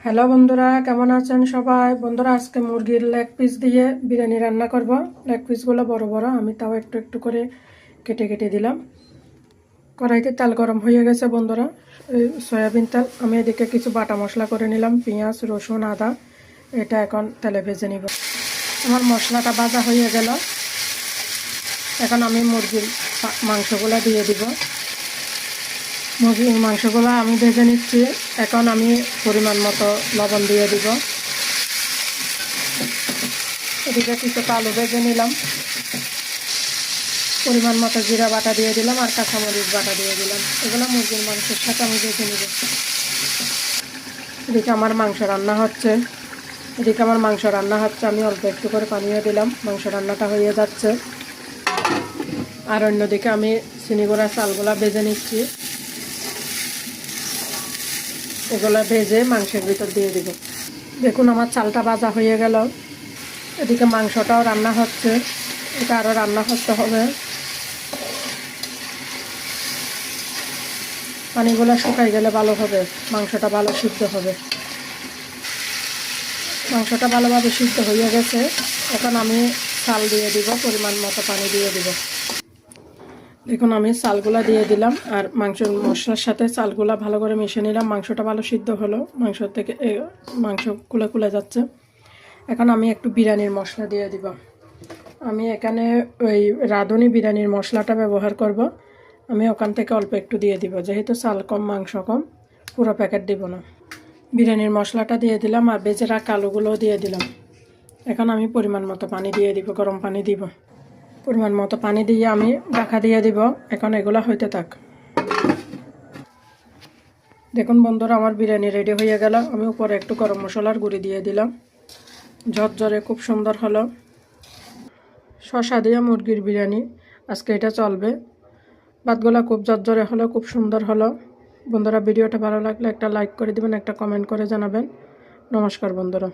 Hello বন্ধুরা, কেমন আছেন সবাই? বন্ধুরা, আজকে মুরগির লেগ পিস দিয়ে বিরিয়ানি রান্না করব। লেগ পিসগুলো বড় বড়, আমি তাও একটু একটু করে কেটে কেটে দিলাম। কড়াইতে তেল গরম হয়ে গেছে বন্ধুরা, সয়াবিন তেল। আমি এদিকে কিছু বাটা মশলা করে নিলাম, পেঁয়াজ, রসুন, আদা। এটা এখন তেলে ভেজে নিব। আমার মশলাটা ভাজা হয়ে গেল। এখন আমি মুরগির মাংসগুলো দিয়ে দিব। মুরগির মাংসগুলো আমি ভেজে নিচ্ছি। এখন আমি পরিমাণ মতো লবণ দিয়ে দিব। এদিকে কিছুটা আলু ভেজে নিলাম। পরিমাণ মতো জিরা বাটা দিয়ে দিলাম আর কাঁচামরিচ বাটা দিয়ে দিলাম। এগুলো মুরগির মাংসের সাথে আমি ভেজে নিব। এদিকে আমার মাংস রান্না হচ্ছে। আমি অল্প একটু করে পানিও দিলাম। মাংস রান্নাটা হয়ে যাচ্ছে। আর অন্যদিকে আমি চিনিগুড়া চালগুলা ভেজে নিচ্ছি। এগুলো ভেজে মাংসের ভিতর দিয়ে দিব। দেখুন, আমার চালটা ভাজা হয়ে গেল। এদিকে মাংসটাও রান্না হচ্ছে। এটা আরও রান্না করতে হবে। পানিগুলো শুকাই গেলে ভালো হবে, মাংসটা ভালো সিদ্ধ হবে। মাংসটা ভালোভাবে সিদ্ধ হয়ে গেছে। এখন আমি চাল দিয়ে দিব, পরিমাণ মতো পানি দিয়ে দিব। দেখুন, আমি চালগুলা দিয়ে দিলাম আর মাংসের মশলার সাথে চালগুলা ভালো করে মিশিয়ে নিলাম। মাংসটা ভালো সিদ্ধ হলো, মাংস থেকে মাংস কুলে কুলে যাচ্ছে। এখন আমি একটু বিরিয়ানির মশলা দিয়ে দিব। আমি এখানে ওই রাঁধুনি বিরিয়ানির মশলাটা ব্যবহার করব। আমি ওখান থেকে অল্প একটু দিয়ে দিব, যেহেতু চাল কম মাংস কম, পুরো প্যাকেট দিব না। বিরিয়ানির মশলাটা দিয়ে দিলাম আর ভেজে রাখা আলুগুলোও দিয়ে দিলাম। এখন আমি পরিমাণ মতো পানি দিয়ে দিব, গরম পানি দিব। পরিমাণ মতো পানি দিয়ে আমি ঢাকা দিয়ে দিব। এখন এগুলো হইতে থাক। দেখুন বন্ধুরা, আমার বিরিয়ানি রেডি হয়ে গেল। আমি উপরে একটু গরম মশলার গুঁড়ি দিয়ে দিলাম। ঝরঝরে খুব সুন্দর হলো। শসা দিয়ে মুরগির বিরিয়ানি আজকে এটা চলবে। ভাতগুলা খুব ঝরঝরে হলো, খুব সুন্দর হলো। বন্ধুরা, ভিডিওটা ভালো লাগলে একটা লাইক করে দিবেন, একটা কমেন্ট করে জানাবেন। নমস্কার বন্ধুরা।